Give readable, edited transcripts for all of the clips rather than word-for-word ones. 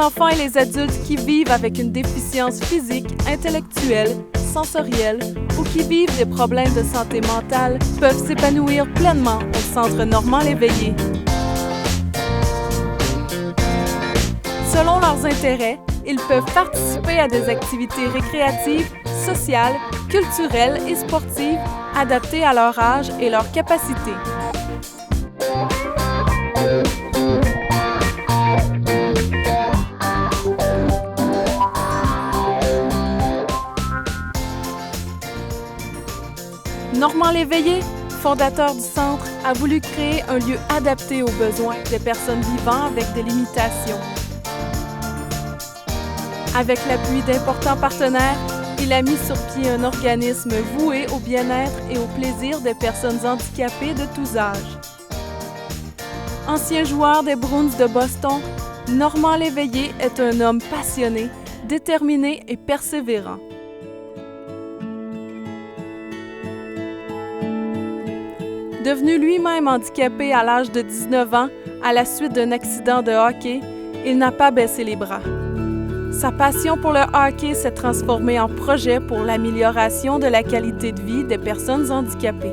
enfants et les adultes qui vivent avec une déficience physique, intellectuelle, sensorielle ou qui vivent des problèmes de santé mentale peuvent s'épanouir pleinement au Centre Normand Léveillé. Selon leurs intérêts, ils peuvent participer à des activités récréatives, sociales, culturelles et sportives adaptées à leur âge et leurs capacités. Normand Léveillé, fondateur du centre, a voulu créer un lieu adapté aux besoins des personnes vivant avec des limitations. Avec l'appui d'importants partenaires, il a mis sur pied un organisme voué au bien-être et au plaisir des personnes handicapées de tous âges. Ancien joueur des Bruins de Boston, Normand Léveillé est un homme passionné, déterminé et persévérant. Devenu lui-même handicapé à l'âge de 19 ans à la suite d'un accident de hockey, il n'a pas baissé les bras. Sa passion pour le hockey s'est transformée en projet pour l'amélioration de la qualité de vie des personnes handicapées.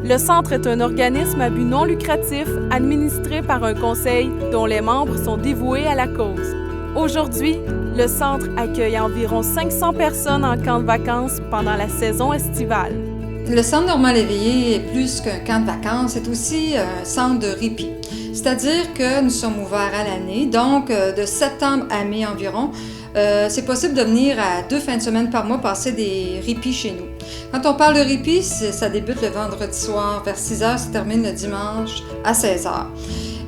Le centre est un organisme à but non lucratif administré par un conseil dont les membres sont dévoués à la cause. Aujourd'hui, le centre accueille environ 500 personnes en camp de vacances pendant la saison estivale. Le Centre Normand Léveillé est plus qu'un camp de vacances, c'est aussi un centre de répit. C'est-à-dire que nous sommes ouverts à l'année, donc de septembre à mai environ. C'est possible de venir à 2 fins de semaine par mois passer des répits chez nous. Quand on parle de répit, ça débute le vendredi soir vers 6h, ça termine le dimanche à 16h.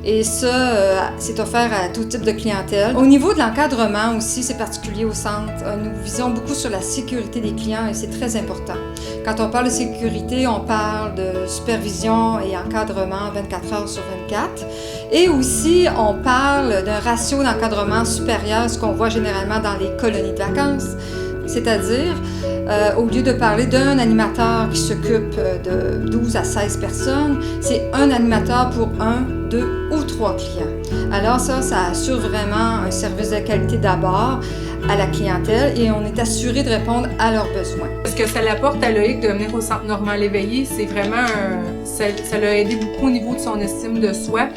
Et ça, c'est offert à tout type de clientèle. Au niveau de l'encadrement aussi, c'est particulier au centre. Nous visons beaucoup sur la sécurité des clients et c'est très important. Quand on parle de sécurité, on parle de supervision et encadrement 24 heures sur 24. Et aussi, on parle d'un ratio d'encadrement supérieur, ce qu'on voit généralement dans les colonies de vacances. C'est-à-dire, au lieu de parler d'un animateur qui s'occupe de 12 à 16 personnes, c'est un animateur pour 1, 2 ou 3 clients. Alors ça assure vraiment un service de qualité d'abord à la clientèle et on est assuré de répondre à leurs besoins. Ce que ça l'apporte à Loïc de venir au Centre Normand Léveillé, c'est vraiment, ça l'a aidé beaucoup au niveau de son estime de soi.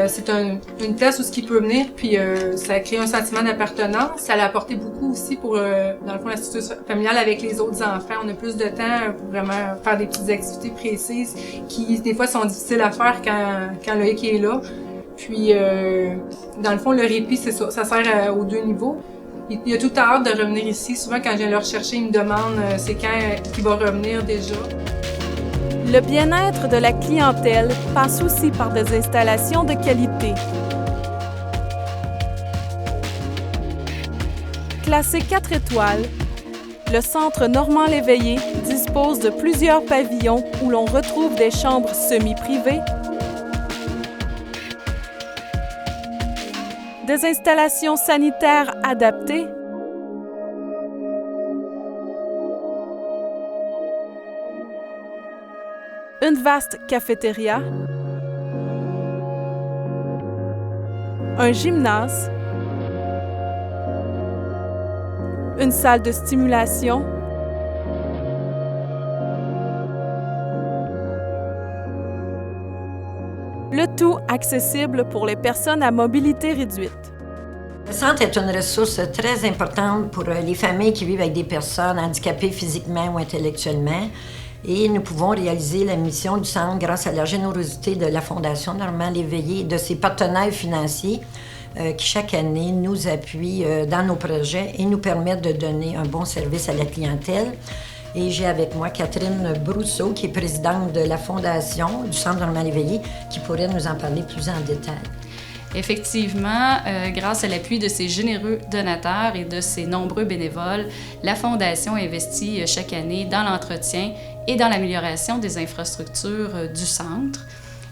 C'est une place où il peut venir, puis ça a créé un sentiment d'appartenance. Ça l'a apporté beaucoup aussi pour, dans le fond, la situation familiale avec les autres enfants. On a plus de temps pour vraiment faire des petites activités précises qui, des fois, sont difficiles à faire quand Loïc est là. Puis, dans le fond, le répit, c'est ça. Ça sert aux 2 niveaux. Il a tout hâte de revenir ici. Souvent, quand je viens le rechercher, il me demande c'est quand il va revenir déjà. Le bien-être de la clientèle passe aussi par des installations de qualité. Classé 4 étoiles, le Centre Normand Léveillé dispose de plusieurs pavillons où l'on retrouve des chambres semi-privées, des installations sanitaires adaptées, une vaste cafétéria, un gymnase, une salle de stimulation, le tout accessible pour les personnes à mobilité réduite. Le centre est une ressource très importante pour les familles qui vivent avec des personnes handicapées physiquement ou intellectuellement. Et nous pouvons réaliser la mission du centre grâce à la générosité de la Fondation Normand Léveillé et de ses partenaires financiers qui, chaque année, nous appuient dans nos projets et nous permettent de donner un bon service à la clientèle. Et j'ai avec moi Catherine Brousseau, qui est présidente de la Fondation du Centre Normand Léveillé, qui pourrait nous en parler plus en détail. Effectivement, grâce à l'appui de ses généreux donateurs et de ses nombreux bénévoles, la Fondation investit chaque année dans l'entretien et dans l'amélioration des infrastructures du centre,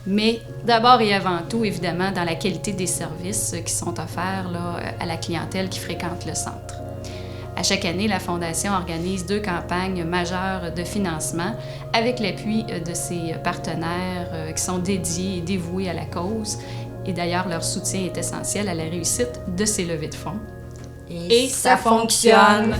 mais d'abord et avant tout, évidemment, dans la qualité des services qui sont offerts là, à la clientèle qui fréquente le centre. À chaque année, la Fondation organise 2 campagnes majeures de financement avec l'appui de ses partenaires qui sont dédiés et dévoués à la cause. Et d'ailleurs, leur soutien est essentiel à la réussite de ces levées de fonds. Et ça fonctionne!